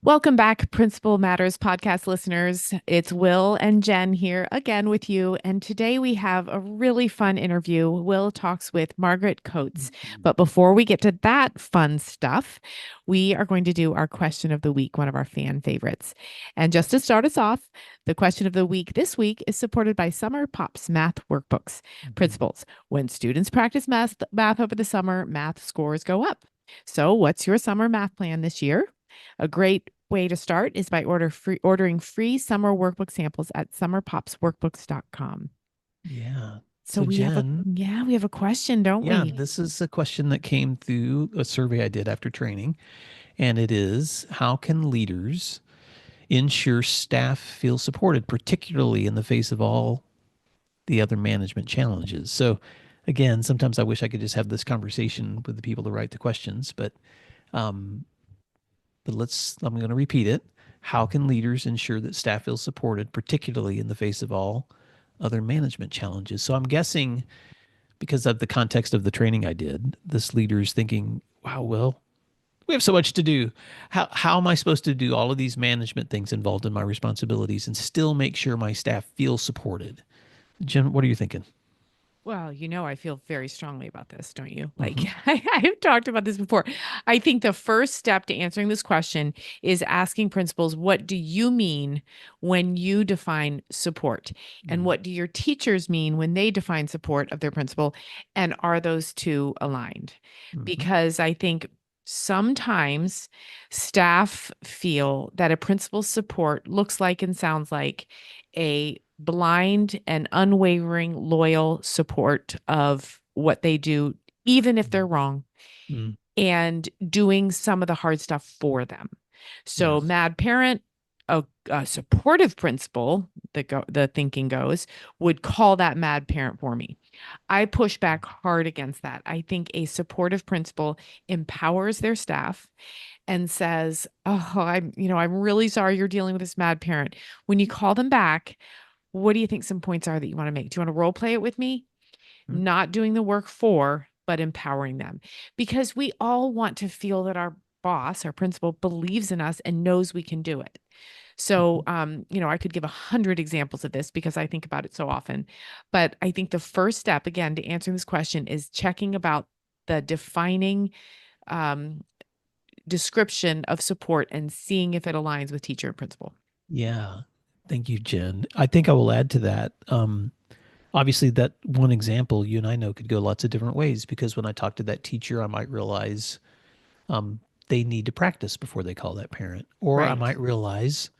Welcome back, Principal Matters podcast listeners. It's Will and Jen here again with you. And today we have a really fun interview. Will talks with Margaret Coates. Mhm. But before we get to that fun stuff, we are going to do our question of the week, one of our fan favorites. And just to start us off, the question of the week this week is supported by Summer Pop's math workbooks. Mhm. Principles: when students practice math over the summer, math scores go up. So, what's your summer math plan this year? A great way to start is by ordering free summer workbook samples at summerpopsworkbooks.com. Yeah. So So Jen, we have a question, don't yeah, we? this is a question that came through a survey I did after training, and it is how can leaders ensure staff feel supported, particularly in the face of all the other management challenges? So again, sometimes I wish I could just have this conversation with the people to write the questions, um, but I'm going to repeat it. How can leaders ensure that staff feel supported, particularly in the face of all other management challenges? So I'm guessing because of the context of the training I did, this leader is thinking, wow, well, we have so much to do. How am I supposed to do all of these management things involved in my responsibilities and still make sure my staff feels supported? Jen, what are you thinking? Well, I feel very strongly about this, don't you? Like, Mm-hmm. I've talked about this before. I think the first step to answering this question is asking principals, what do you mean when you define support? And what do your teachers mean when they define support of their principal? And are those two aligned? Mm-hmm. Because I think sometimes staff feel that a principal's support looks like and sounds like a blind and unwavering loyal support of what they do, even if they're wrong, Mm-hmm. and doing some of the hard stuff for them. So, Yes. mad parent, a supportive principal, the thinking goes, would call that mad parent for me. I push back hard against that. I think a supportive principal empowers their staff and says, "Oh, I'm really sorry you're dealing with this mad parent." When you call them back, what do you think some points are that you want to make? Do you want to role play it with me? Not doing the work for, but empowering them. Because we all want to feel that our boss, our principal, believes in us and knows we can do it. Mm-hmm. So, I could give 100 examples of this because I think about it so often. But I think the first step, again, to answering this question is checking about the defining um, description of support and seeing if it aligns with teacher and principal. Yeah. Thank you, Jen. I think I will add to that. Obviously, that one example you and I know could go lots of different ways because when I talk to that teacher, I might realize um, they need to practice before they call that parent. Or I Right. might realize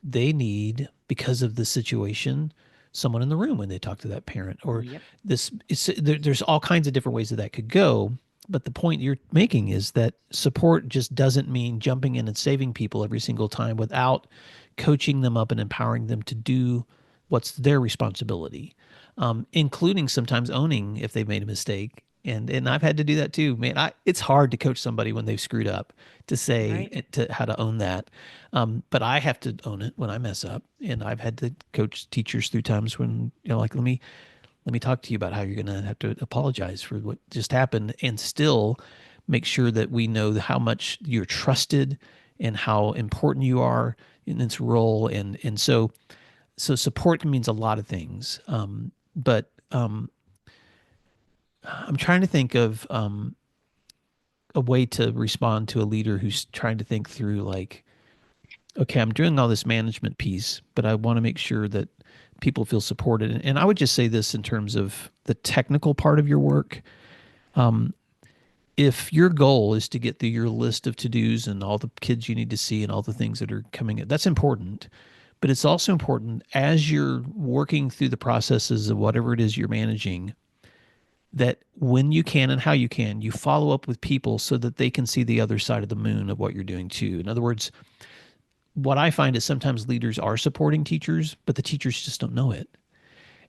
they need, because of the situation, someone in the room when they talk to that parent. Or Yep. there's all kinds of different ways that could go. But the point you're making is that support just doesn't mean jumping in and saving people every single time without coaching them up and empowering them to do what's their responsibility, including sometimes owning if they've made a mistake. And I've had to do that too, man. It's hard to coach somebody when they've screwed up, to say Right. to how to own that. But I have to own it when I mess up, and I've had to coach teachers through times when like let me talk to you about how you're going to have to apologize for what just happened, and still make sure that we know how much you're trusted and how important you are in this role, and so support means a lot of things. But I'm trying to think of a way to respond to a leader who's trying to think through, like, okay, I'm doing all this management piece, but I want to make sure that people feel supported. And I would just say this in terms of the technical part of your work. Um, if your goal is to get through your list of to dos and all the kids you need to see and all the things that are coming in, that's important. But it's also important as you're working through the processes of whatever it is you're managing, that when you can and how you can, you follow up with people so that they can see the other side of the moon of what you're doing too. In other words, what I find is sometimes leaders are supporting teachers, but the teachers just don't know it.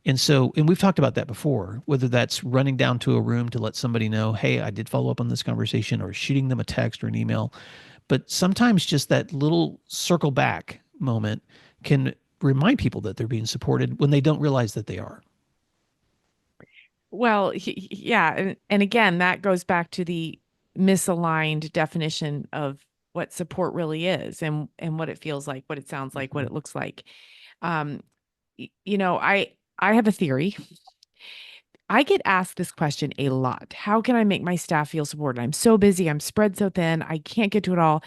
And we've talked about that before, whether that's running down to a room to let somebody know, hey, I did follow up on this conversation, or shooting them a text or an email. But sometimes just that little circle back moment can remind people that they're being supported when they don't realize that they are. Well, yeah, and again, that goes back to the misaligned definition of what support really is, and what it feels like, what it sounds like, what Mhm. it looks like. Um, I have a theory. I get asked this question a lot. How can I make my staff feel supported? I'm so busy. I'm spread so thin. I can't get to it all.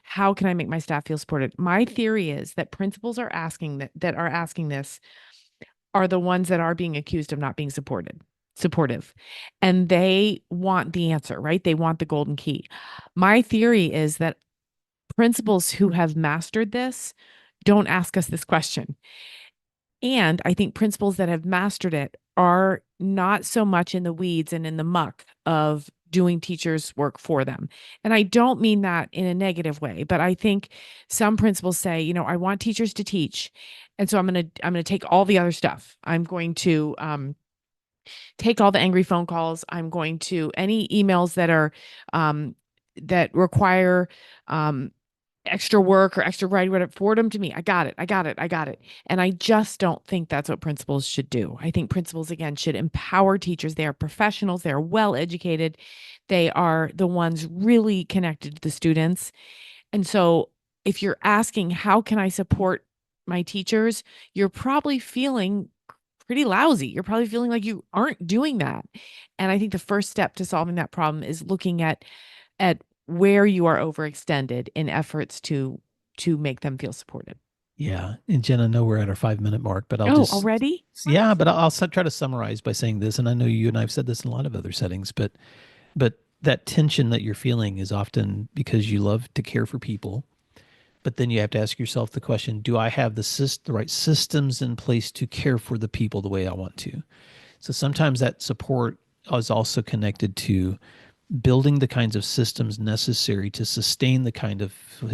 How can I make my staff feel supported? My theory is that principals are asking that are asking this are the ones that are being accused of not being supportive. And they want the answer, right? They want the golden key. My theory is that principals who have mastered this don't ask us this question. And I think principals that have mastered it are not so much in the weeds and in the muck of doing teachers' work for them. And I don't mean that in a negative way, but I think some principals say, I want teachers to teach. And so I'm going to take all the other stuff. I'm going to take all the angry phone calls. I'm going to any emails that are that require extra work or extra writing, whatever, forward them to me. I got it. I got it. I got it. And I just don't think that's what principals should do. I think principals, again, should empower teachers. They are professionals. They are well educated. They are the ones really connected to the students. And so if you're asking, how can I support my teachers? You're probably feeling pretty lousy. You're probably feeling like you aren't doing that. And I think the first step to solving that problem is looking at where you are overextended in efforts to make them feel supported. Yeah. And Jen, I know we're at our 5 minute mark, but I'll Oh, just, already? yeah, but try to summarize by saying this. And I know you and I've said this in a lot of other settings, but that tension that you're feeling is often because you love to care for people. But then you have to ask yourself the question, do I have the right systems in place to care for the people the way I want to? So sometimes that support is also connected to building the kinds of systems necessary to sustain the kind of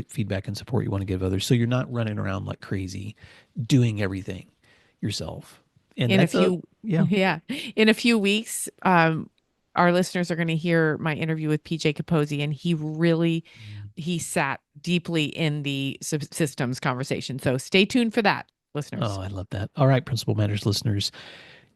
feedback and support you want to give others. So you're not running around like crazy doing everything yourself. And In a that's a, few yeah. yeah, in a few weeks, our listeners are going to hear my interview with PJ Capozzi, and he sat deeply in the systems conversation. So stay tuned for that, Oh, listeners. I love that. All right, Principal Matters listeners,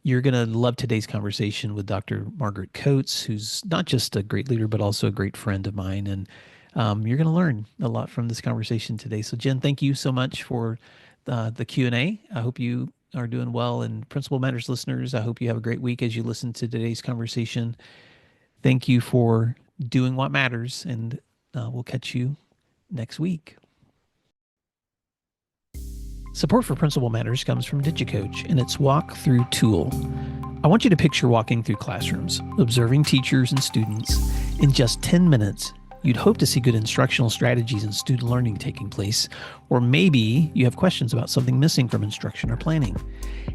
you're going to love today's conversation with Dr. Margaret Coates, who's not just a great leader, but also a great friend of mine. And you're going to learn a lot from this conversation today. So, Jen, thank you so much for the Q&A. I hope you are doing well. And Principal Matters listeners, I hope you have a great week as you listen to today's conversation. Thank you for doing what matters, and we'll catch you next week. Support for Principal Matters comes from DigiCoach and its walk-through tool. I want you to picture walking through classrooms, observing teachers and students. In just 10 minutes, you'd hope to see good instructional strategies and student learning taking place, or maybe you have questions about something missing from instruction or planning.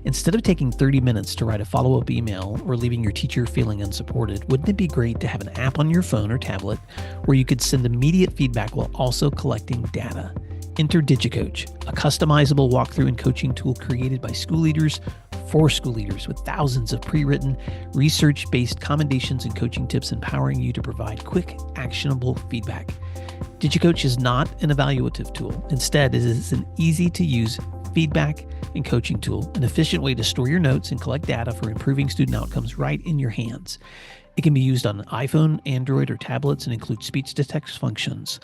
Instead of taking 30 minutes to write a follow-up email or leaving your teacher feeling unsupported, wouldn't it be great to have an app on your phone or tablet where you could send immediate feedback while also collecting data? Enter DigiCoach, a customizable walkthrough and coaching tool created by school leaders for school leaders with thousands of pre-written, research-based commendations and coaching tips empowering you to provide quick, actionable feedback. DigiCoach is not an evaluative tool. Instead, it is an easy-to-use feedback and coaching tool, an efficient way to store your notes and collect data for improving student outcomes right in your hands. It can be used on iPhone, Android, or tablets and includes speech-to-text functions.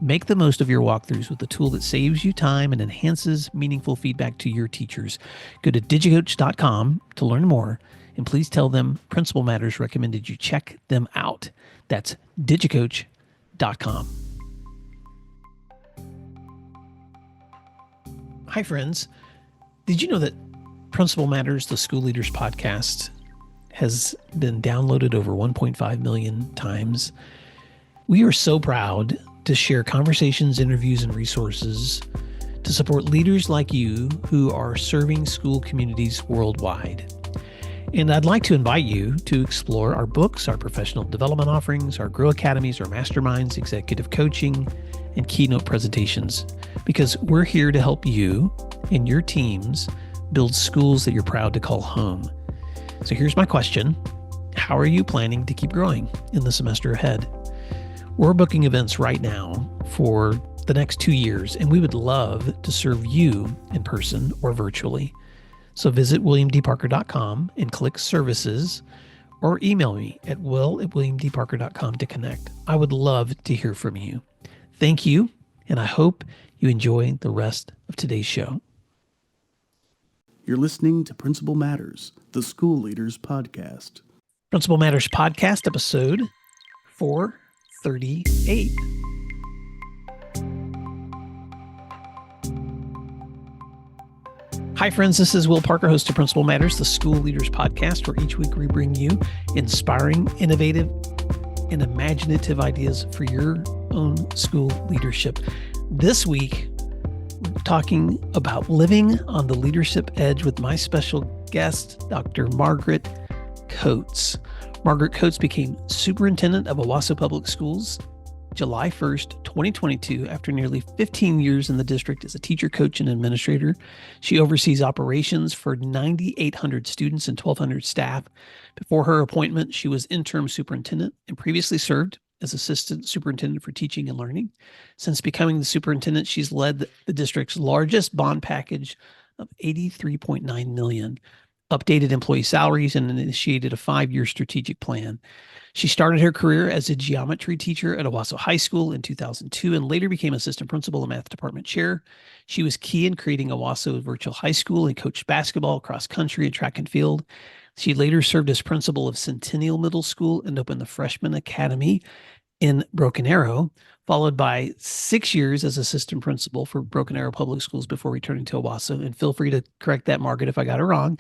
Make the most of your walkthroughs with a tool that saves you time and enhances meaningful feedback to your teachers. Go to digicoach.com to learn more, and please tell them Principal Matters recommended you check them out. That's digicoach.com. Hi, friends. Did you know that Principal Matters, the School Leaders Podcast, has been downloaded over 1.5 million times? We are so proud to share conversations, interviews, and resources to support leaders like you who are serving school communities worldwide. And I'd like to invite you to explore our books, our professional development offerings, our Grow Academies, our masterminds, executive coaching, and keynote presentations, because we're here to help you and your teams build schools that you're proud to call home. So here's my question. How are you planning to keep growing in the semester ahead? We're booking events right now for the next 2 years, and we would love to serve you in person or virtually. So visit williamdparker.com and click services, or email me at will@williamdparker.com to connect. I would love to hear from you. Thank you, and I hope you enjoy the rest of today's show. You're listening to Principal Matters, the School Leaders Podcast. Principal Matters Podcast, episode 438. Hi, friends. This is Will Parker, host of Principal Matters, the School Leaders Podcast, where each week we bring you inspiring, innovative, and imaginative ideas for your own school leadership. This week, we're talking about living on the leadership edge with my special guest, Dr. Margaret Coates. Margaret Coates became superintendent of Owasso Public Schools July 1st, 2022, after nearly 15 years in the district as a teacher, coach, and administrator. She oversees operations for 9,800 students and 1,200 staff. Before her appointment, she was interim superintendent and previously served as assistant superintendent for teaching and learning. Since becoming the superintendent, she's led the district's largest bond package of $83.9 million, updated employee salaries, and initiated a 5-year strategic plan. She started her career as a geometry teacher at Owasso High School in 2002 and later became assistant principal and math department chair. She was key in creating Owasso Virtual High School and coached basketball, cross country, and track and field. She later served as principal of Centennial Middle School and opened the Freshman Academy in Broken Arrow, followed by 6 years as assistant principal for Broken Arrow Public Schools before returning to Owasso. And feel free to correct that, Margaret, if I got it wrong.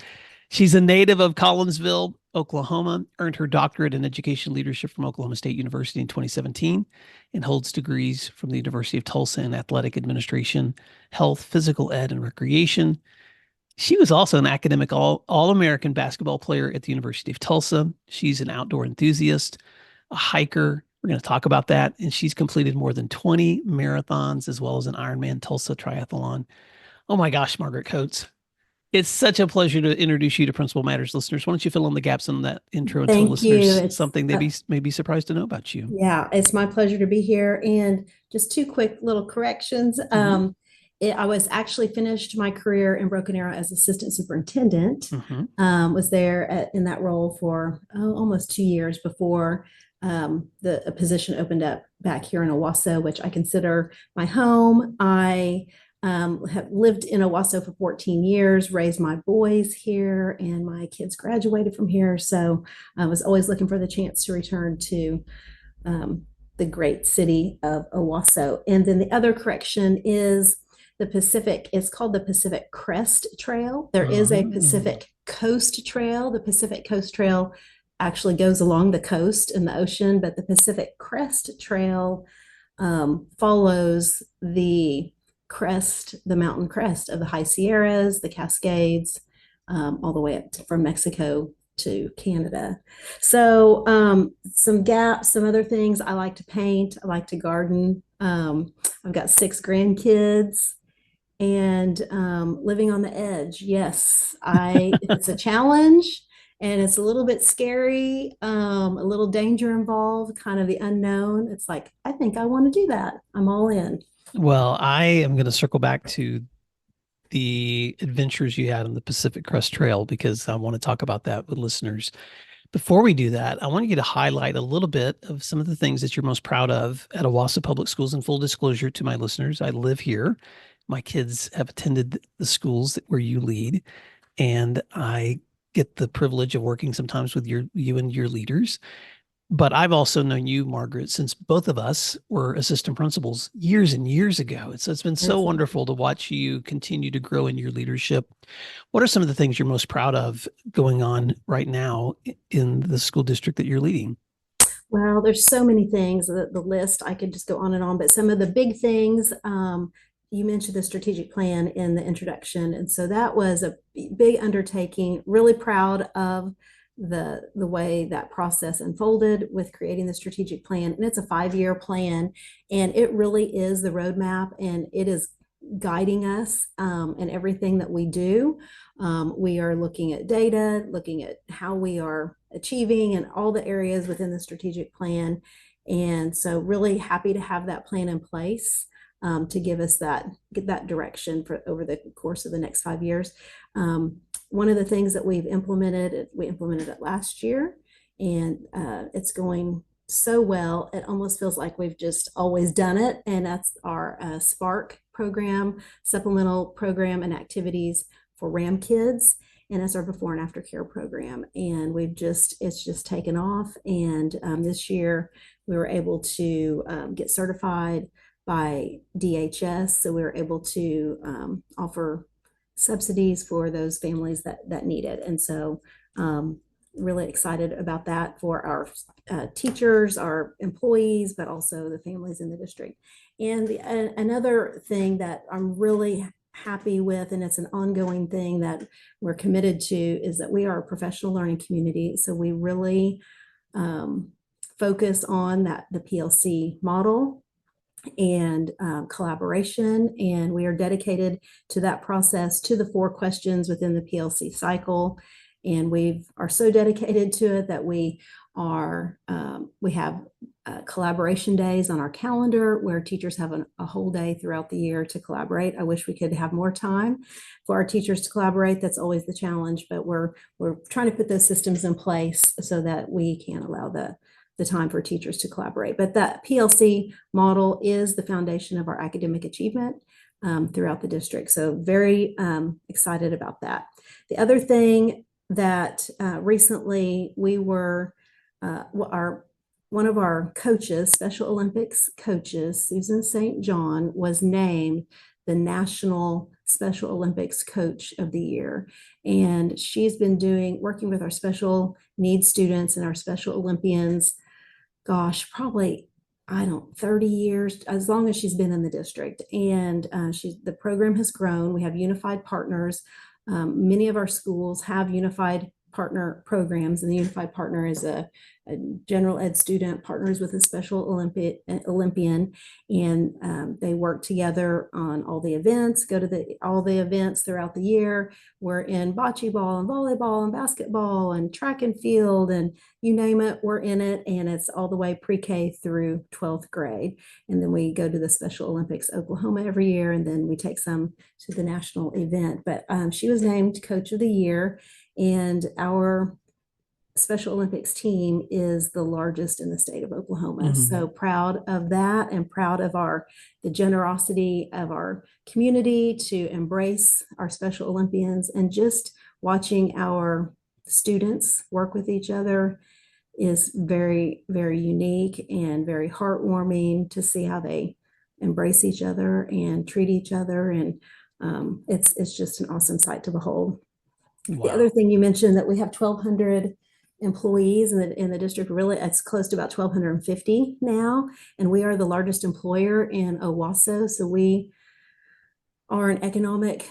She's a native of Collinsville, Oklahoma, earned her doctorate in education leadership from Oklahoma State University in 2017, and holds degrees from the University of Tulsa in athletic administration, health, physical ed, and recreation. She was also an academic All-American basketball player at the University of Tulsa. She's an outdoor enthusiast, a hiker. We're going to talk about that. And she's completed more than 20 marathons as well as an Ironman Tulsa triathlon. Oh my gosh, Margaret Coates. It's such a pleasure to introduce you to Principal Matters listeners. Why don't you fill in the gaps on that intro and tell listeners something they may be surprised to know about you? Yeah, it's my pleasure to be here. And just two quick little corrections. I was actually finished my career in Broken Arrow as assistant superintendent. Was there in that role for almost 2 years before a position opened up back here in Owasso, which I consider my home. I have lived in Owasso for 14 years, raised my boys here, and my kids graduated from here. So I was always looking for the chance to return to the great city of Owasso. And then the other correction is the Pacific. It's called the Pacific Crest Trail. There is a Pacific Coast Trail. The Pacific Coast Trail actually goes along the coast in the ocean, but the Pacific Crest Trail follows the mountain crest of the High Sierras, the Cascades, all the way up from Mexico to Canada. So some gaps, some other things. I like to paint. I like to garden. I've got 6 grandkids and living on the edge. Yes, it's a challenge and it's a little bit scary, a little danger involved, kind of the unknown. It's like, I think I want to do that. I'm all in. Well, I am going to circle back to the adventures you had on the Pacific Crest Trail because I want to talk about that with listeners. Before we do that, I want you to highlight a little bit of some of the things that you're most proud of at Owasso Public Schools. In full disclosure to my listeners, I live here. My kids have attended the schools where you lead, and I get the privilege of working sometimes with you and your leaders. But I've also known you, Margaret, since both of us were assistant principals years and years ago. It's been so wonderful to watch you continue to grow in your leadership. What are some of the things you're most proud of going on right now in the school district that you're leading? Well, there's so many things. The list, I could just go on and on, but some of the big things, you mentioned the strategic plan in the introduction. And so that was a big undertaking, really proud of the way that process unfolded with creating the strategic plan. And it's a 5-year plan, and it really is the roadmap, and it is guiding us in everything that we do. We are looking at data, looking at how we are achieving and all the areas within the strategic plan. And so really happy to have that plan in place to give us get that direction for over the course of the next 5 years. One of the things that we implemented it last year, and it's going so well, it almost feels like we've just always done it. And that's our Spark program, supplemental program and activities for RAM kids. And it's our before and after care program. And it's just taken off. And this year we were able to get certified by DHS. So we were able to offer subsidies for those families that need it. And so really excited about that for our teachers, our employees, but also the families in the district. And another thing that I'm really happy with, and it's an ongoing thing that we're committed to, is that we are a professional learning community. So we really focus on the PLC model and collaboration, and we are dedicated to that process, to the 4 questions within the PLC cycle. And we are so dedicated to it that we have collaboration days on our calendar where teachers have a whole day throughout the year to collaborate. I wish we could have more time for our teachers to collaborate. That's always the challenge, but we're trying to put those systems in place so that we can allow the time for teachers to collaborate. But that PLC model is the foundation of our academic achievement throughout the district. So very excited about that. The other thing that recently we were, one of our coaches, Special Olympics coaches, Susan St. John, was named the National Special Olympics Coach of the Year. And she's been working with our special needs students and our Special Olympians, gosh, probably, 30 years, as long as she's been in the district. And the program has grown. We have unified partners. Many of our schools have unified partner programs, and the unified partner is a general ed student partners with a special Olympian, and they work together on all the events, go to all the events throughout the year. We're in bocce ball and volleyball and basketball and track and field, and you name it, we're in it. And it's all the way pre-K through 12th grade. And then we go to the Special Olympics Oklahoma every year, and then we take some to the national event. But she was named Coach of the Year, and our Special Olympics team is the largest in the state of Oklahoma. Mm-hmm. So proud of that, and proud of the generosity of our community to embrace our Special Olympians, and just watching our students work with each other is very, very unique and very heartwarming to see how they embrace each other and treat each other. And it's just an awesome sight to behold. Wow. The other thing you mentioned, that we have 1,200 employees in the district. Really, it's close to about 1,250 now, and we are the largest employer in Owasso. So we are an economic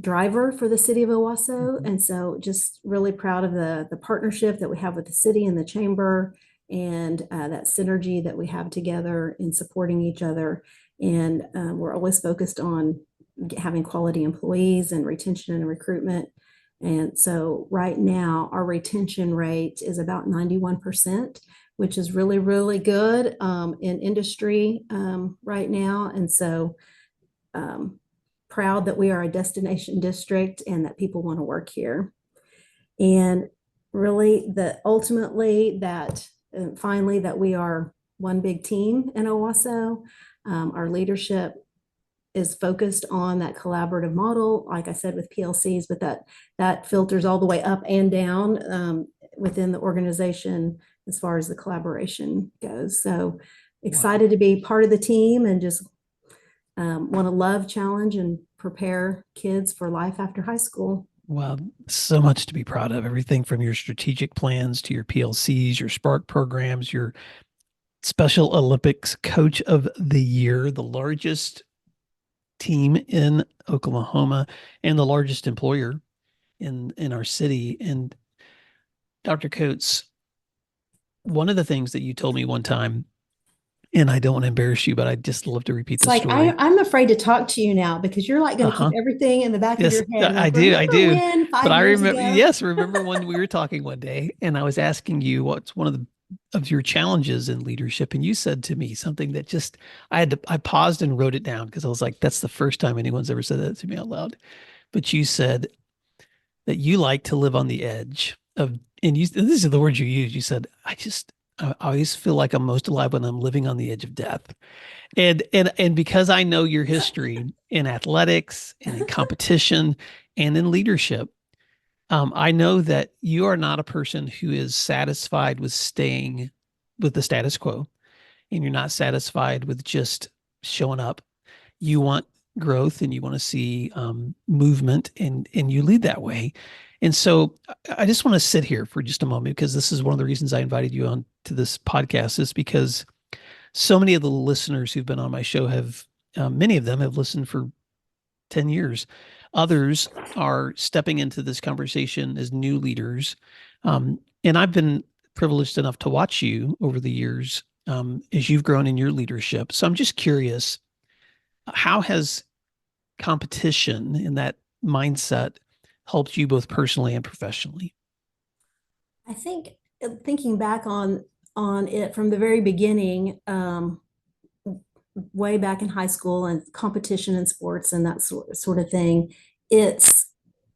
driver for the city of Owasso. And so just really proud of the partnership that we have with the city and the chamber, and that synergy that we have together in supporting each other. And we're always focused on having quality employees and retention and recruitment. And so right now our retention rate is about 91%, which is really, really good in industry right now. And so proud that we are a destination district and that people want to work here. And really finally that we are one big team in Owasso. Our leadership is focused on that collaborative model, like I said, with PLCs, but that filters all the way up and down within the organization as far as the collaboration goes. So excited to be part of the team, and just want to love, challenge, and prepare kids for life after high school. Wow, so much to be proud of. Everything from your strategic plans to your PLCs, your Spark programs, your Special Olympics Coach of the Year, the largest team in Oklahoma and the largest employer in our city. And Dr. Coates, one of the things that you told me one time, and I don't want to embarrass you, but I'd just love to repeat the story. I'm afraid to talk to you now because you're like going to keep everything in the back of your head. I do. But I remember, remember when we were talking one day and I was asking you what's one of your challenges in leadership. And you said to me something that just, I paused and wrote it down because I was like, that's the first time anyone's ever said that to me out loud. But you said that you like to live on the edge of, and these are the words you used. You said, I always feel like I'm most alive when I'm living on the edge of death. And because I know your history in athletics and in competition and in leadership, I know that you are not a person who is satisfied with staying with the status quo, and you're not satisfied with just showing up. You want growth and you want to see movement, and you lead that way. And so I just want to sit here for just a moment, because this is one of the reasons I invited you on to this podcast, is because so many of the listeners who've been on my show have, many of them have listened for 10 years. Others are stepping into this conversation as new leaders. And I've been privileged enough to watch you over the years as you've grown in your leadership. So I'm just curious, how has competition in that mindset helped you both personally and professionally? I think thinking back on it from the very beginning, way back in high school and competition in sports and that sort of thing, it's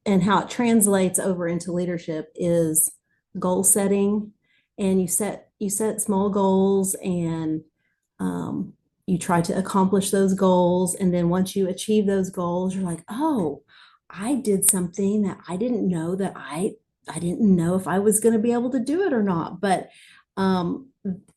and how it translates over into leadership is goal setting. And you set small goals, and you try to accomplish those goals. And then once you achieve those goals, you're like, oh, I did something that I didn't know that I didn't know if I was going to be able to do it or not. But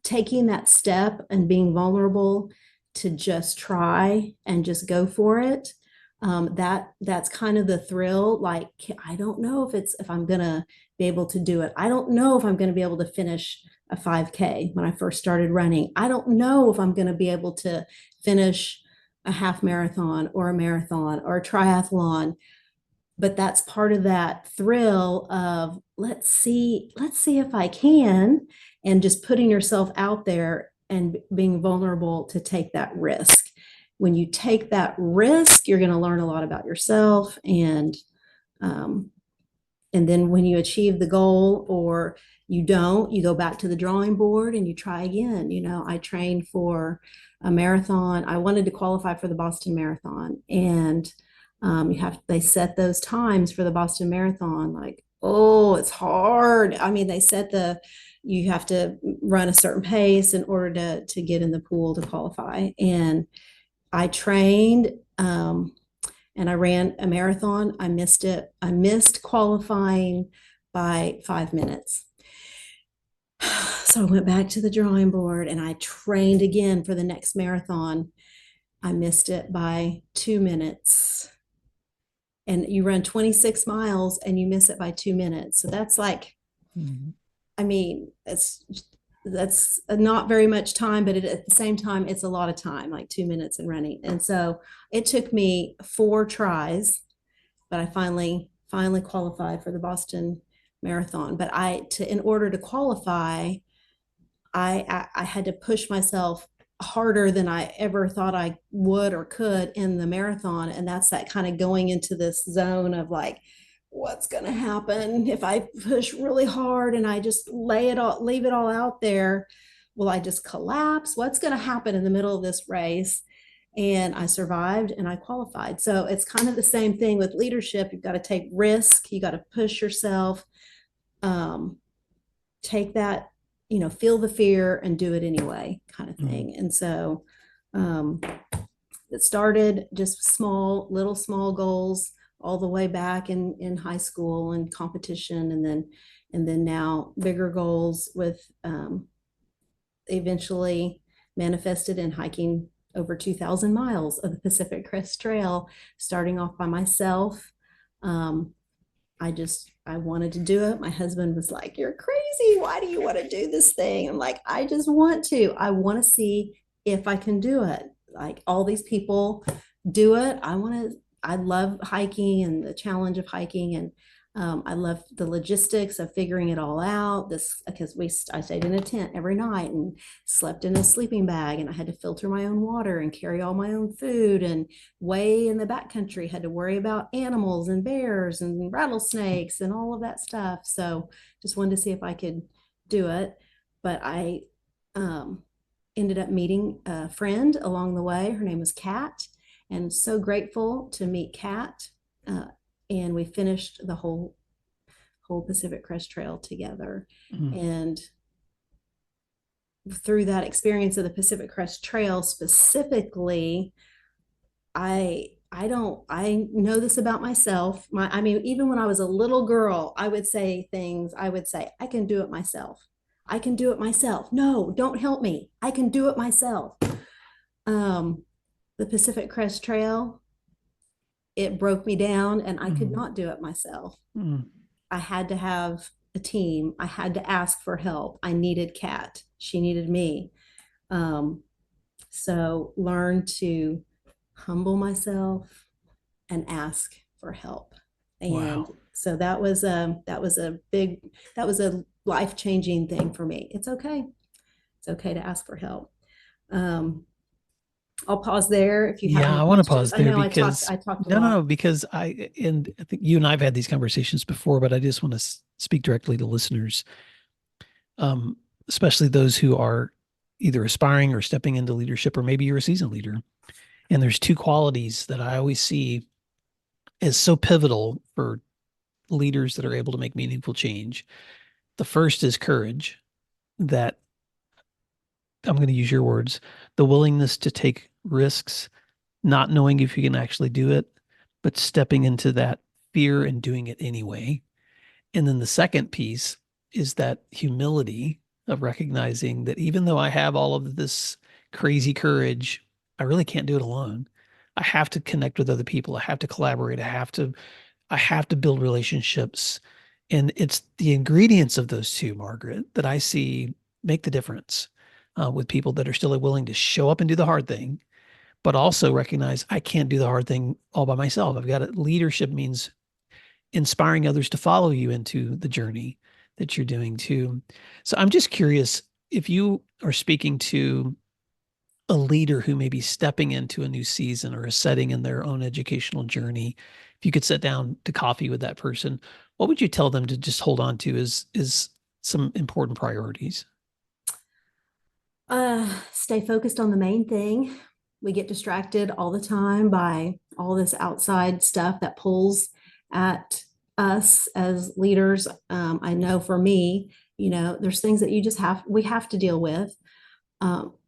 taking that step and being vulnerable to just try and just go for it, that's kind of the thrill. Like, I don't know if I'm going to be able to do it. I don't know if I'm going to be able to finish a 5K when I first started running. I don't know if I'm going to be able to finish a half marathon or a marathon or a triathlon. But that's part of that thrill of let's see if I can, and just putting yourself out there and being vulnerable to take that risk. When you take that risk, you're going to learn a lot about yourself, and then when you achieve the goal or you don't, you go back to the drawing board and you try again. I trained for a marathon. I wanted to qualify for the Boston Marathon, and they set those times for the Boston Marathon. Like, oh, it's hard. I mean, you have to run a certain pace in order to get in the pool to qualify. And I trained, and I ran a marathon. I missed it. I missed qualifying by 5 minutes. So I went back to the drawing board and I trained again for the next marathon. I missed it by 2 minutes. And you run 26 miles and you miss it by 2 minutes. So that's like, I mean, that's not very much time, but at the same time, it's a lot of time, like 2 minutes in running. And so it took me 4 tries, but I finally qualified for the Boston Marathon. But in order to qualify, I had to push myself harder than I ever thought I would or could in the marathon. And that's that kind of going into this zone of like, what's going to happen if I push really hard and I just leave it all out there? Will I just collapse? What's going to happen in the middle of this race? And I survived and I qualified. So it's kind of the same thing with leadership. You've got to take risk. You got to push yourself, take that, feel the fear and do it anyway, kind of thing. And so it started just small goals all the way back in high school and competition, and then now bigger goals with eventually manifested in hiking over 2,000 miles of the Pacific Crest Trail, starting off by myself. I wanted to do it. My husband was like, "You're crazy. Why do you want to do this thing?" I'm like, "I just want to. I want to see if I can do it. Like all these people do it. I love hiking and the challenge of hiking, and I love the logistics of figuring it all out. Because I stayed in a tent every night and slept in a sleeping bag, and I had to filter my own water and carry all my own food. And way in the backcountry, had to worry about animals and bears and rattlesnakes and all of that stuff. So just wanted to see if I could do it. But I ended up meeting a friend along the way. Her name was Kat, and so grateful to meet Kat. And we finished the whole Pacific Crest Trail together. And through that experience of the Pacific Crest Trail specifically, I know this about myself. I mean, even when I was a little girl, I would say things, I would say, I can do it myself. I can do it myself. No, don't help me. I can do it myself. Um, the Pacific Crest Trail, it broke me down and I could not do it myself. I had to have a team. I had to ask for help. I needed Kat. She needed me. So learn to humble myself and ask for help. And Wow. so that was a life-changing thing for me. It's okay. It's okay to ask for help. I'll pause there if you have Yeah, any I want to questions. pause I there know because I talked a no, lot. no, because I think you and I've had these conversations before, but I just want to speak directly to listeners, especially those who are either aspiring or stepping into leadership, or maybe you're a seasoned leader. And there's two qualities that I always see as so pivotal for leaders that are able to make meaningful change. The first is courage, that I'm going to use your words, the willingness to take risks, not knowing if you can actually do it, but stepping into that fear and doing it anyway. And then the second piece is that humility of recognizing that even though I have all of this crazy courage, I really can't do it alone. I have to connect with other people. I have to collaborate. I have to build relationships. And it's the ingredients of those two, Margaret, that I see make the difference with people that are still willing to show up and do the hard thing, but also recognize I can't do the hard thing all by myself. I've got to, leadership means inspiring others to follow you into the journey that you're doing too. So I'm just curious if you are speaking to a leader who may be stepping into a new season or a setting in their own educational journey, if you could sit down to coffee with that person, what would you tell them to just hold on to is some important priorities? Stay focused on the main thing. We get distracted all the time by all this outside stuff that pulls at us as leaders. I know for me, there's things that we have to deal with,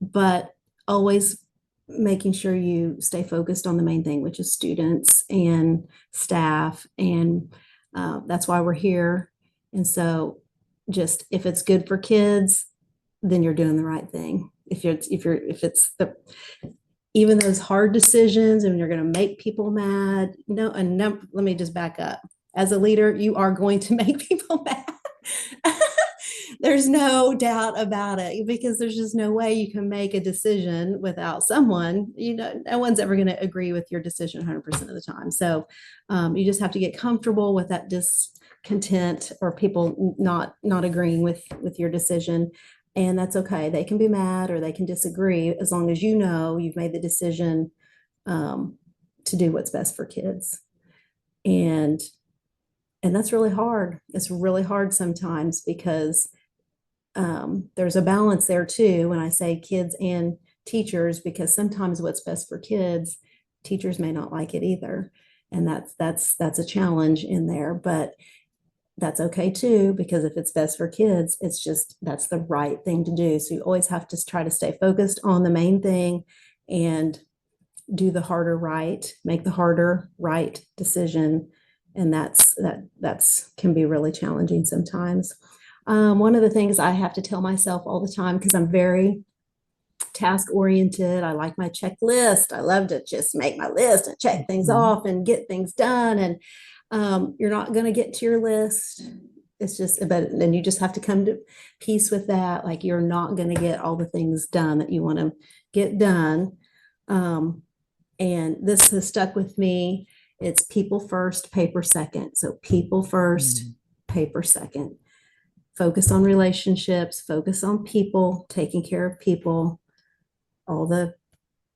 but always making sure you stay focused on the main thing, which is students and staff. And that's why we're here. And so just if it's good for kids, then you're doing the right thing. If it's the even those hard decisions and you're going to make people mad, let me just back up. As a leader, you are going to make people mad. There's no doubt about it, because there's just no way you can make a decision without someone, no one's ever going to agree with your decision 100% of the time. So you just have to get comfortable with that discontent or people not agreeing with your decision. And that's okay. They can be mad or they can disagree, as long as you've made the decision to do what's best for kids. And that's really hard. It's really hard sometimes, because there's a balance there too when I say kids and teachers, because sometimes what's best for kids, teachers may not like it either. And that's a challenge in there, but that's okay too, because if it's best for kids, that's the right thing to do. So you always have to try to stay focused on the main thing and do the harder right, make the harder right decision. And that's can be really challenging sometimes. One of the things I have to tell myself all the time, because I'm very task oriented, I like my checklist. I love to just make my list and check things off and get things done. And you're not going to get to your list. It's just, but then you just have to come to peace with that. Like, you're not going to get all the things done that you want to get done. And this has stuck with me. It's people first, paper second. So people first, paper second. Focus on relationships, focus on people, taking care of people. All the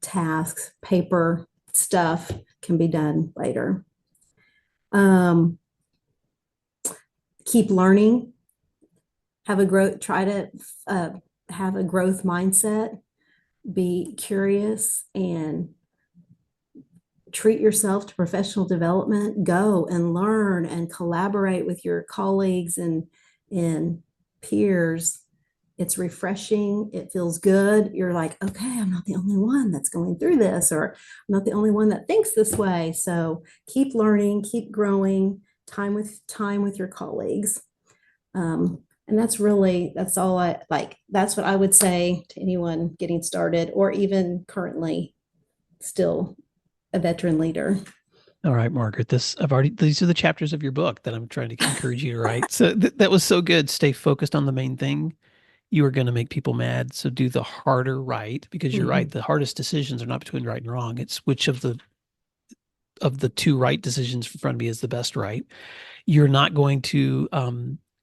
tasks, paper stuff can be done later. Keep learning. Try to have a growth mindset. Be curious and treat yourself to professional development. Go and learn and collaborate with your colleagues and peers It's refreshing. It feels good. You're like, okay, I'm not the only one that's going through this, or I'm not the only one that thinks this way. So keep learning, keep growing, time with your colleagues. And that's all I like. That's what I would say to anyone getting started, or even currently still a veteran leader. All right, Margaret, these are the chapters of your book that I'm trying to encourage you to write. So that was so good. Stay focused on the main thing. You are going to make people mad. So do the harder right, because you're right. The hardest decisions are not between right and wrong. It's which of the two right decisions in front of me is the best right. You're not going to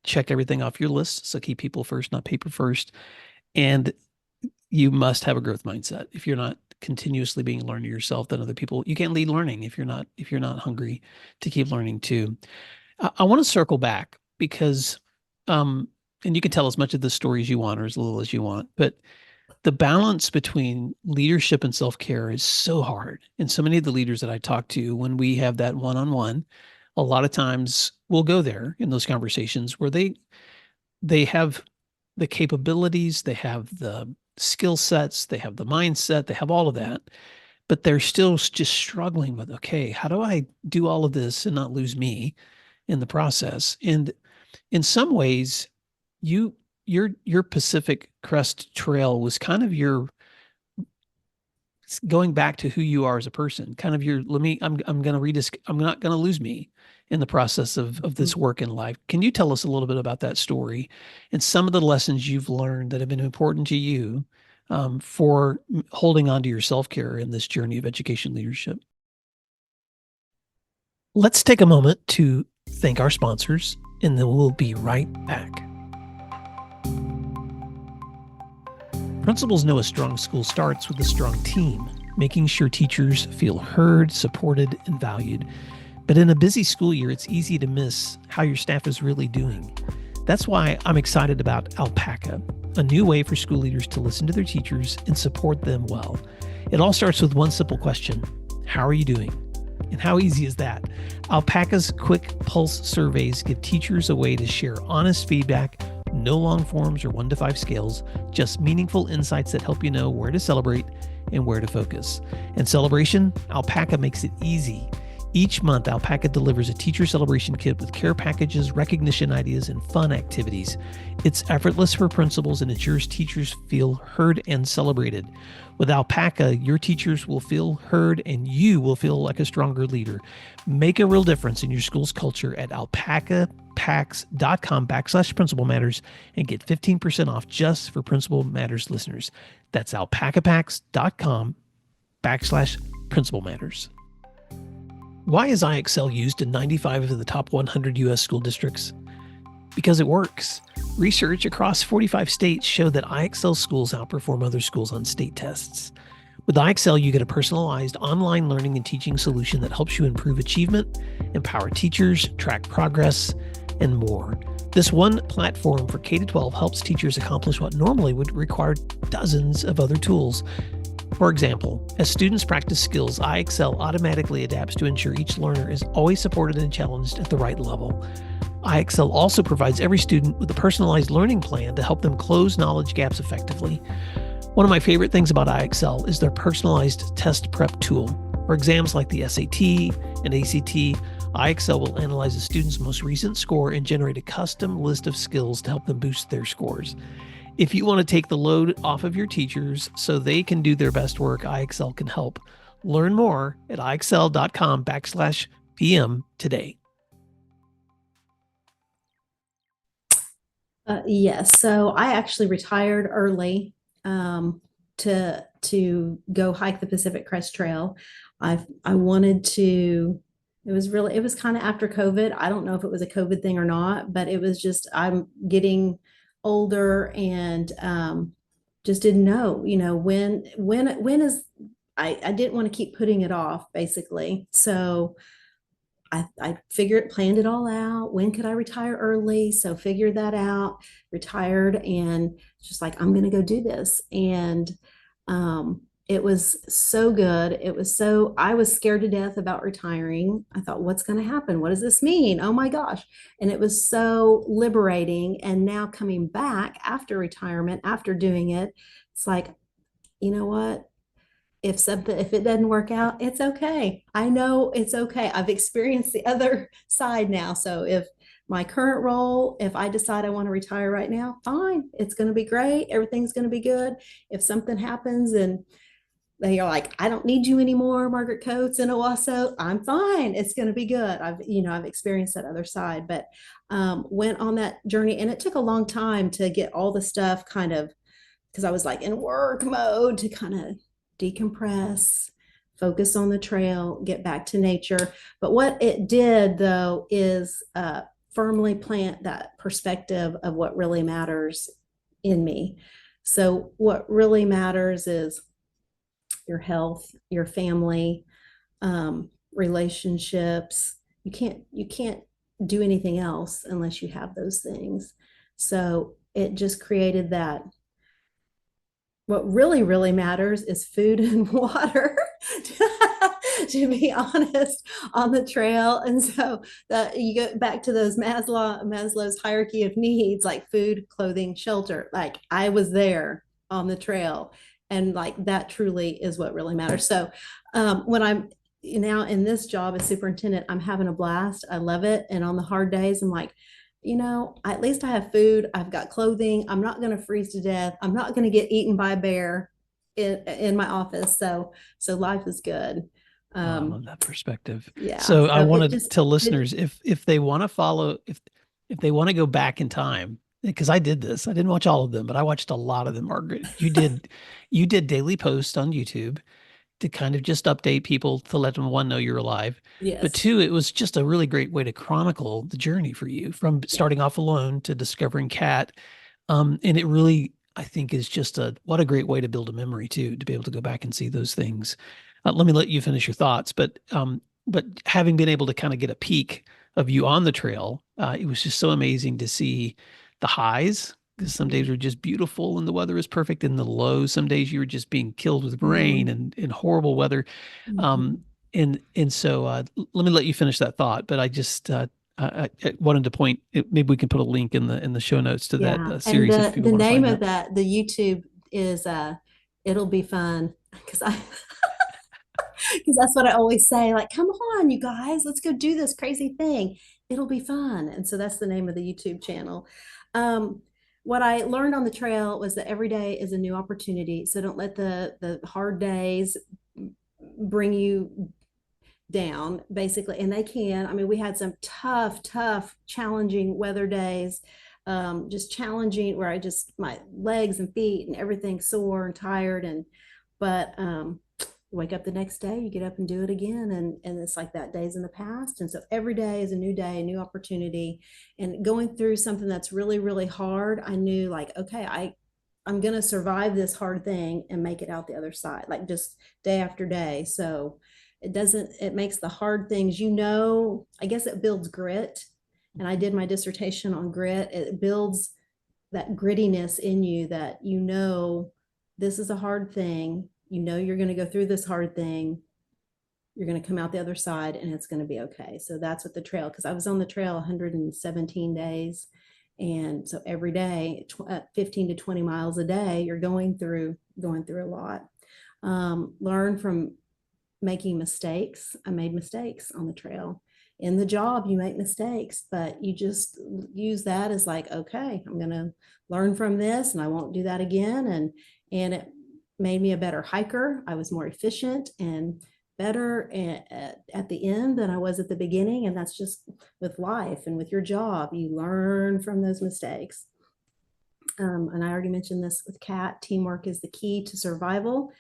check everything off your list. So keep people first, not paper first. And you must have a growth mindset. If you're not continuously being learning yourself than other people, you can't lead learning if you're not hungry to keep learning too. I want to circle back because and you can tell as much of the story as you want or as little as you want, but the balance between leadership and self-care is so hard. And so many of the leaders that I talk to, when we have that one-on-one, a lot of times we'll go there in those conversations where they have the capabilities, they have the skill sets, they have the mindset, they have all of that, but they're still just struggling with, okay, how do I do all of this and not lose me in the process? And in some ways, your Pacific Crest Trail was kind of your going back to who you are as a person, kind of your, I'm not going to lose me in the process of this work in life. Can you tell us a little bit about that story and some of the lessons you've learned that have been important to you for holding on to your self-care in this journey of education leadership? Let's take a moment to thank our sponsors, and then we'll be right back. Principals know a strong school starts with a strong team, making sure teachers feel heard, supported, and valued. But in a busy school year, it's easy to miss how your staff is really doing. That's why I'm excited about Alpaca, a new way for school leaders to listen to their teachers and support them well. It all starts with one simple question: how are you doing? And how easy is that? Alpaca's quick pulse surveys give teachers a way to share honest feedback. No long forms or 1 to 5 scales, just meaningful insights that help you know where to celebrate and where to focus. And celebration, Alpaca makes it easy. Each month, Alpaca delivers a teacher celebration kit with care packages, recognition ideas, and fun activities. It's effortless for principals and ensures teachers feel heard and celebrated. With Alpaca, your teachers will feel heard and you will feel like a stronger leader. Make a real difference in your school's culture at alpacapacks.com/Principal Matters and get 15% off just for Principal Matters listeners. That's alpacapacks.com/Principal Matters. Why is IXL used in 95 of the top 100 U.S. school districts? Because it works. Research across 45 states show that IXL schools outperform other schools on state tests. With IXL, you get a personalized online learning and teaching solution that helps you improve achievement, empower teachers, track progress, and more. This one platform for K-12 helps teachers accomplish what normally would require dozens of other tools. For example, as students practice skills, IXL automatically adapts to ensure each learner is always supported and challenged at the right level. IXL also provides every student with a personalized learning plan to help them close knowledge gaps effectively. One of my favorite things about IXL is their personalized test prep tool. For exams like the SAT and ACT, IXL will analyze a student's most recent score and generate a custom list of skills to help them boost their scores. If you want to take the load off of your teachers so they can do their best work, IXL can help. Learn more at IXL.com/PM today. Yes. So I actually retired early to go hike the Pacific Crest Trail. I wanted to. It was kind of after COVID. I don't know if it was a COVID thing or not, but it was just I'm getting older and just didn't know, when is I didn't want to keep putting it off, basically. So I planned it all out. When could I retire early? So figured that out, retired, and just like, I'm going to go do this. And it was so good. I was scared to death about retiring. I thought, what's going to happen? What does this mean? Oh my gosh. And it was so liberating. And now coming back after retirement, after doing it, it's like, you know what? If it doesn't work out, it's okay. I know it's okay. I've experienced the other side now. So if my current role, if I decide I want to retire right now, fine. It's going to be great. Everything's going to be good. If something happens and they are like, I don't need you anymore, Margaret Coates in Owasso, I'm fine. It's going to be good. I've experienced that other side, but went on that journey, and it took a long time to get all the stuff kind of, because I was like in work mode, to kind of decompress, focus on the trail, get back to nature. But what it did though is firmly plant that perspective of what really matters in me. So what really matters is your health, your family, relationships. You can't do anything else unless you have those things. So it just created that. What really, really matters is food and water, to be honest, on the trail. And so that you go back to those Maslow's hierarchy of needs, like food, clothing, shelter. Like I was there on the trail, and like that truly is what really matters. So when I'm now in this job as superintendent, I'm having a blast. I love it. And on the hard days, I'm like, at least I have food. I've got clothing. I'm not going to freeze to death. I'm not going to get eaten by a bear in my office. So life is good. I love that perspective. Yeah. So I So want to tell listeners, if they want to follow, if they want to go back in time, because I did this, I didn't watch all of them, but I watched a lot of them, Margaret. You did daily posts on YouTube to kind of just update people to let them, one, know you're alive. Yes. But two, it was just a really great way to chronicle the journey for you from starting off alone to discovering Cat. And it really, I think, is just what a great way to build a memory too, to be able to go back and see those things. Let me let you finish your thoughts, but having been able to kind of get a peek of you on the trail, it was just so amazing to see the highs, because some days were just beautiful and the weather was perfect. And the lows, some days you were just being killed with rain and horrible weather. And so let me let you finish that thought. But I just I wanted to point. Maybe we can put a link in the show notes to that series. And if people the want to name find of that, the YouTube is It'll Be Fun, because because that's what I always say. Like, come on, you guys, let's go do this crazy thing. It'll be fun. And so that's the name of the YouTube channel. What I learned on the trail was that every day is a new opportunity. So don't let the hard days bring you down, basically. And they can. I mean, we had some tough, challenging weather days, just challenging, where my legs and feet and everything sore and tired. But wake up the next day, you get up and do it again. And it's like that days in the past. And so every day is a new day, a new opportunity. And going through something that's really, really hard, I knew, like, okay, I'm going to survive this hard thing and make it out the other side, like just day after day. So it makes the hard things, I guess it builds grit. And I did my dissertation on grit. It builds that grittiness in you, that this is a hard thing. You're going to go through this hard thing. You're going to come out the other side and it's going to be okay. So that's what the trail, because I was on the trail 117 days. And so every day, 15 to 20 miles a day, you're going through a lot. Learn from making mistakes. I made mistakes on the trail. In the job, you make mistakes, but you just use that as like, okay, I'm going to learn from this and I won't do that again. And it made me a better hiker. I was more efficient and better at the end than I was at the beginning. And that's just with life and with your job. You learn from those mistakes. And I already mentioned this with Kat, teamwork is the key to survival.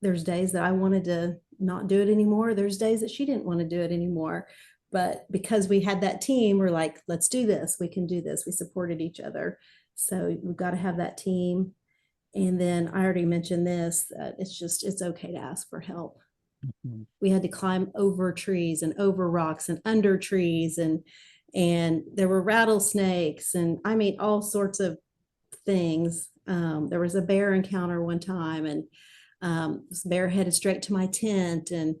There's days that I wanted to not do it anymore. There's days that she didn't want to do it anymore. But because we had that team, we're like, let's do this. We can do this. We supported each other. So we've got to have that team. And then I already mentioned this, it's okay to ask for help. Mm-hmm. We had to climb over trees and over rocks and under trees, and there were rattlesnakes, and I mean, all sorts of things. There was a bear encounter one time, and this bear headed straight to my tent, and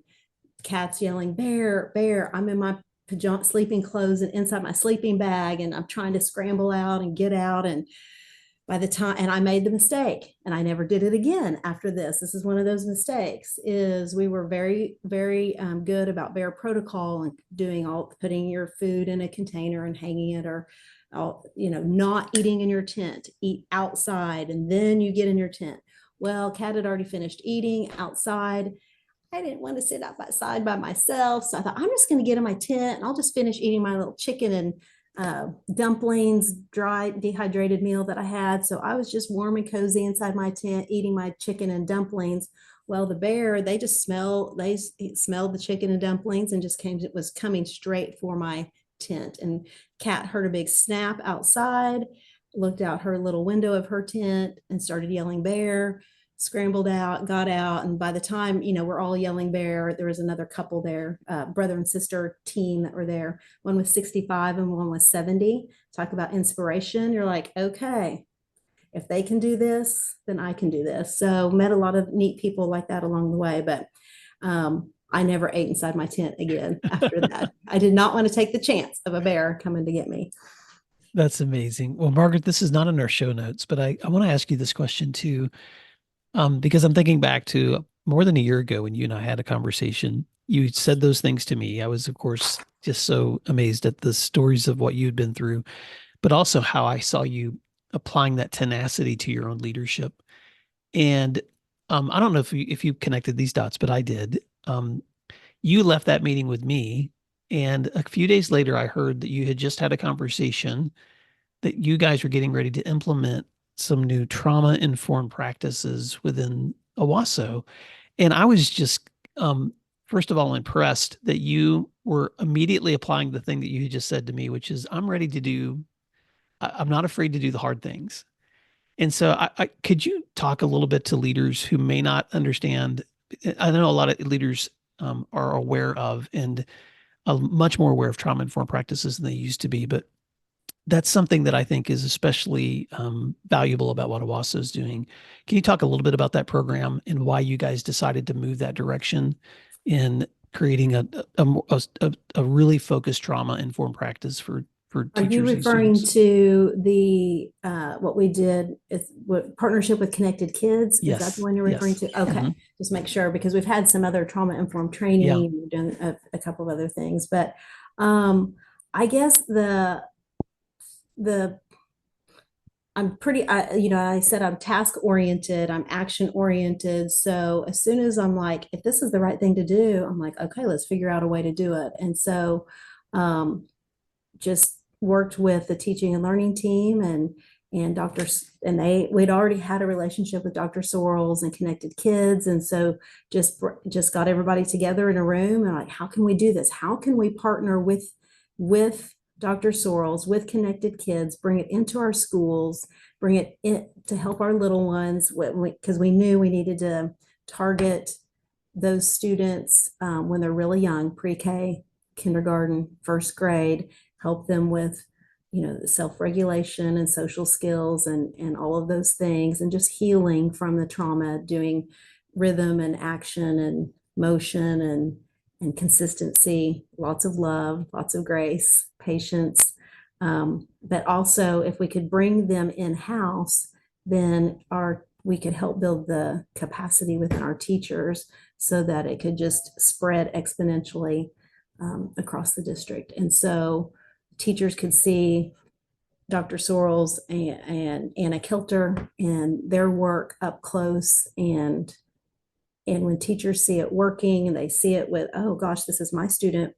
cats yelling, "Bear, bear." I'm in my pajama sleeping clothes and inside my sleeping bag, and I'm trying to scramble out and get out. And by the time, and I made the mistake, and I never did it again after this. This is one of those mistakes. Is we were very, very good about bear protocol and doing all, putting your food in a container and hanging it, or not eating in your tent. Eat outside and then you get in your tent. Well, Kat had already finished eating outside. I didn't want to sit outside by myself, so I thought, I'm just going to get in my tent and I'll just finish eating my little chicken and dumplings, dry dehydrated meal that I had. So I was just warm and cozy inside my tent eating my chicken and dumplings. Well, the bear, they smelled the chicken and dumplings and it was coming straight for my tent. And Kat heard a big snap outside, looked out her little window of her tent and started yelling, "Bear." Scrambled out, got out, and by the time we're all yelling "bear," there was another couple there, brother and sister team that were there. One was 65 and one was 70. Talk about inspiration. You're like, okay, if they can do this, then I can do this. So met a lot of neat people like that along the way, but I never ate inside my tent again after that. I did not want to take the chance of a bear coming to get me. That's amazing. Well, Margaret, this is not in our show notes, but I want to ask you this question too. Because I'm thinking back to more than a year ago when you and I had a conversation. You said those things to me. I was, of course, just so amazed at the stories of what you'd been through, but also how I saw you applying that tenacity to your own leadership. And I don't know if you connected these dots, but I did. You left that meeting with me, and a few days later, I heard that you had just had a conversation that you guys were getting ready to implement some new trauma-informed practices within Owasso. And I was just, first of all, impressed that you were immediately applying the thing that you had just said to me, which is, I'm not afraid to do the hard things. And so could you talk a little bit to leaders who may not understand? I know a lot of leaders are aware of and much more aware of trauma-informed practices than they used to be, but that's something that I think is especially valuable about what Owasso is doing. Can you talk a little bit about that program and why you guys decided to move that direction in creating a really focused trauma-informed practice for teachers? Are you referring to the what we did is what partnership with Connected Kids? Yes. Is that the one you're referring to? Okay, just make sure, because we've had some other trauma-informed training. Yeah. We've done a couple of other things, but I guess I said I'm task oriented, I'm action oriented. So as soon as I'm like, if this is the right thing to do, I'm like, okay, let's figure out a way to do it. And so just worked with the teaching and learning team and doctors, and we'd already had a relationship with Dr. Sorrells and Connected Kids. And so just got everybody together in a room and like, how can we do this? How can we partner with Dr. Sorrells, with Connected Kids, bring it into our schools, bring it in to help our little ones, because we knew we needed to target those students when they're really young, pre-K, kindergarten, first grade, help them with self-regulation and social skills and all of those things, and just healing from the trauma, doing rhythm and action and motion and consistency, lots of love, lots of grace, patience. But also, if we could bring them in-house, then we could help build the capacity within our teachers so that it could just spread exponentially across the district. And so teachers could see Dr. Sorrells and Anna Kilter and their work up close, and when teachers see it working and they see it with, oh gosh, this is my student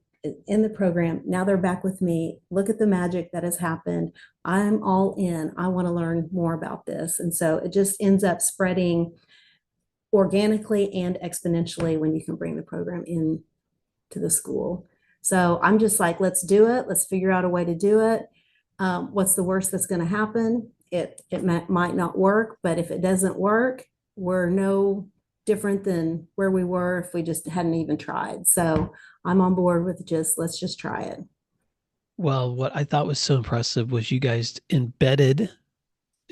in the program, now they're back with me, look at the magic that has happened, I'm all in, I want to learn more about this. And so it just ends up spreading organically and exponentially when you can bring the program in to the school. So I'm just like, let's do it, let's figure out a way to do it. What's the worst that's going to happen? It might not work, but if it doesn't work, we're no different than where we were if we just hadn't even tried. So I'm on board with let's just try it. Well, what I thought was so impressive was you guys embedded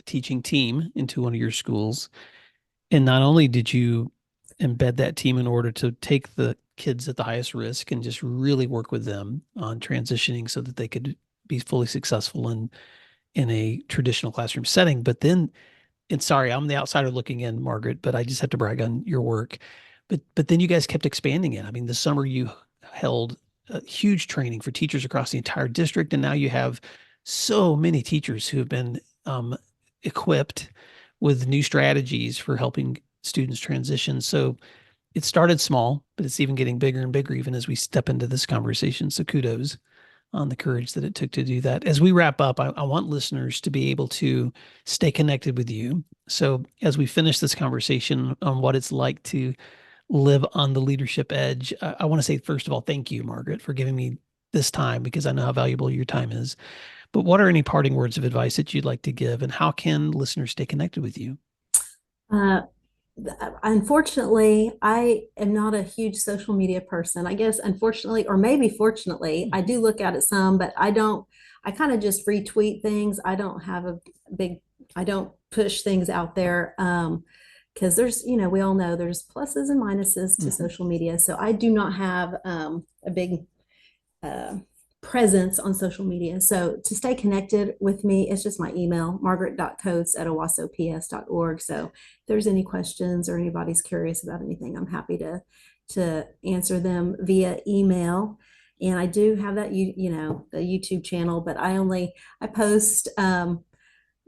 teaching team into one of your schools. And not only did you embed that team in order to take the kids at the highest risk and just really work with them on transitioning so that they could be fully successful in a traditional classroom setting, but then, and sorry, I'm the outsider looking in, Margaret, but I just have to brag on your work. But then you guys kept expanding it. I mean, this summer you held a huge training for teachers across the entire district, and now you have so many teachers who have been equipped with new strategies for helping students transition. So it started small, but it's even getting bigger and bigger even as we step into this conversation. So kudos on the courage that it took to do that. As we wrap up, I want listeners to be able to stay connected with you. So as we finish this conversation on what it's like to live on the leadership edge, I want to say, first of all, thank you, Margaret, for giving me this time, because I know how valuable your time is. But what are any parting words of advice that you'd like to give, and how can listeners stay connected with you? Unfortunately, I am not a huge social media person. I guess, unfortunately, or maybe fortunately, I do look at it some, but I kind of just retweet things. I don't have I don't push things out there. Because there's, we all know there's pluses and minuses to social media. So I do not have a big presence on social media. So to stay connected with me, it's just my email, margaret.coates@owassops.org. So if there's any questions or anybody's curious about anything, I'm happy to answer them via email. And I do have that, the YouTube channel, but I post,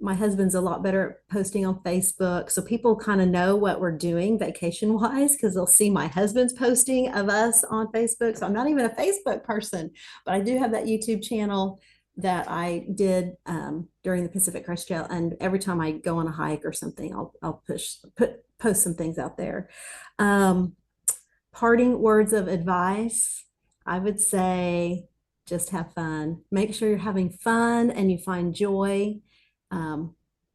my husband's a lot better at posting on Facebook. So people kind of know what we're doing vacation wise, because they'll see my husband's posting of us on Facebook. So I'm not even a Facebook person, but I do have that YouTube channel that I did during the Pacific Crest Trail. And every time I go on a hike or something, I'll post some things out there. Parting words of advice, I would say just have fun. Make sure you're having fun and you find joy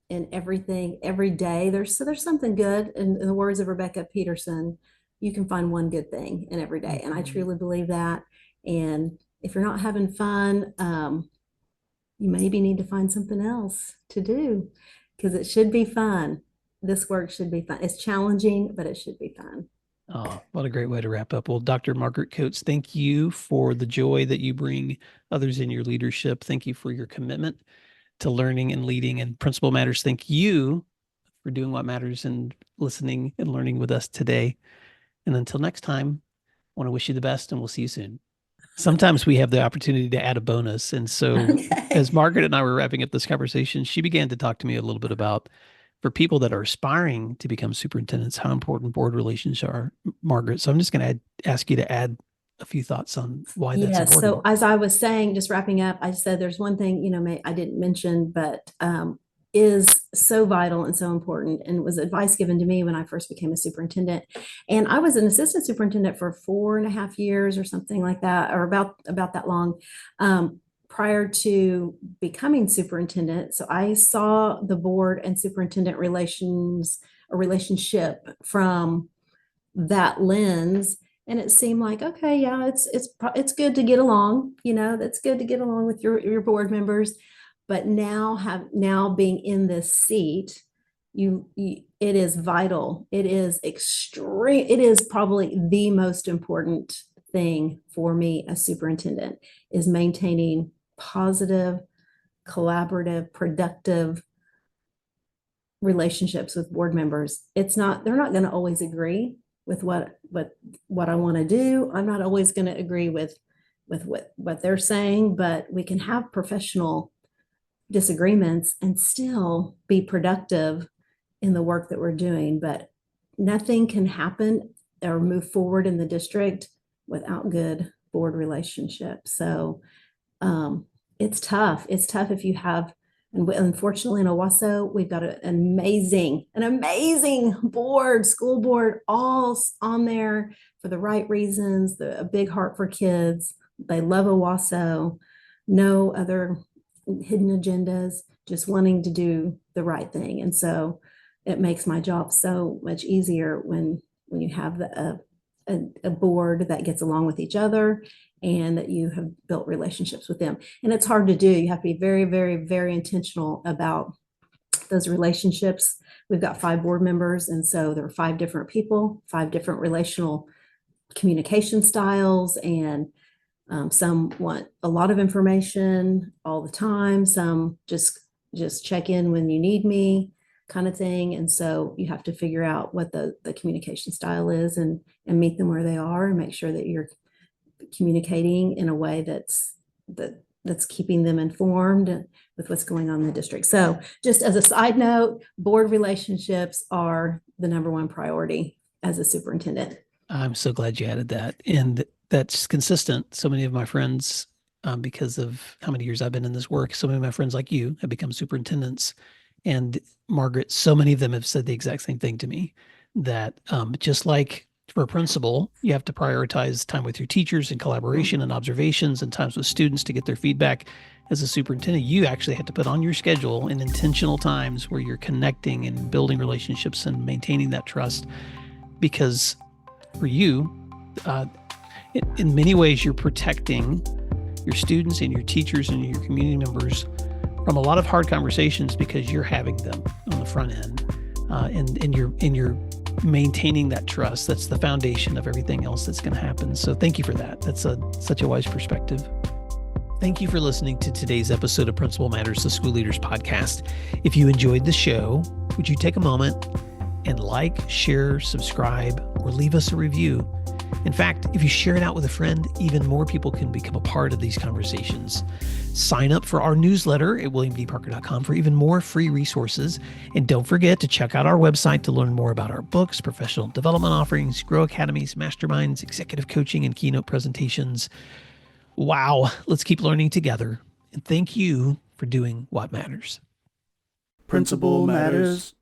in everything every day. There's something good. In the words of Rebecca Peterson, you can find one good thing in every day. And I truly believe that. And if you're not having fun, you maybe need to find something else to do, because it should be fun. This work should be fun. It's challenging, but it should be fun. Oh, what a great way to wrap up. Well, Dr. Margaret Coates, thank you for the joy that you bring others in your leadership. Thank you for your commitment to learning and leading, and Principal Matters. Thank you for doing what matters and listening and learning with us today. And until next time, I want to wish you the best, and we'll see you soon. Sometimes we have the opportunity to add a bonus. And so as Margaret and I were wrapping up this conversation, she began to talk to me a little bit about, for people that are aspiring to become superintendents, how important board relations are, Margaret. So I'm just going to ask you to add a few thoughts on why that's important. So as I was saying, just wrapping up, I said there's one thing, I didn't mention, but is so vital and so important, and was advice given to me when I first became a superintendent. And I was an assistant superintendent for 4.5 years or something like that, or about that long, prior to becoming superintendent. So I saw the board and superintendent relationship from that lens. And it seemed like, okay, yeah, it's good to get along, that's good to get along with your board members. But now being in this seat, it is vital. It is extreme. It is probably the most important thing for me as superintendent, is maintaining positive, collaborative, productive relationships with board members. They're not going to always agree with what I want to do. I'm not always going to agree with what they're saying, but we can have professional disagreements and still be productive in the work that we're doing. But nothing can happen or move forward in the district without good board relationships. So it's tough. It's tough if you have, and unfortunately in Owasso, we've got an amazing school board, all on there for the right reasons, a big heart for kids. They love Owasso, no other hidden agendas, just wanting to do the right thing. And so it makes my job so much easier when you have a board that gets along with each other and that you have built relationships with them. And it's hard to do. You have to be very, very, very intentional about those relationships. We've got 5 board members, and so there are 5 different people, 5 different relational communication styles, and some want a lot of information all the time. Some just check in when you need me, kind of thing. And so you have to figure out what the communication style is, and meet them where they are, and make sure that you're communicating in a way that's keeping them informed with what's going on in the district. So just as a side note, board relationships are the number one priority as a superintendent. I'm so glad you added that. And that's consistent. So many of my friends, because of how many years I've been in this work, so many of my friends like you have become superintendents. And Margaret, so many of them have said the exact same thing to me, that just like for a principal, you have to prioritize time with your teachers and collaboration and observations and times with students to get their feedback. As a superintendent, you actually have to put on your schedule in intentional times where you're connecting and building relationships and maintaining that trust. Because for you, in many ways, you're protecting your students and your teachers and your community members from a lot of hard conversations, because you're having them on the front end, and you're maintaining that trust. That's the foundation of everything else that's going to happen. So thank you for that. That's such a wise perspective. Thank you for listening to today's episode of Principal Matters, the School Leaders Podcast. If you enjoyed the show, would you take a moment and like, share, subscribe, or leave us a review? In fact, if you share it out with a friend, even more people can become a part of these conversations. Sign up for our newsletter at williamdparker.com for even more free resources. And don't forget to check out our website to learn more about our books, professional development offerings, Grow Academies, masterminds, executive coaching, and keynote presentations. Wow, let's keep learning together. And thank you for doing what matters. Principal Matters.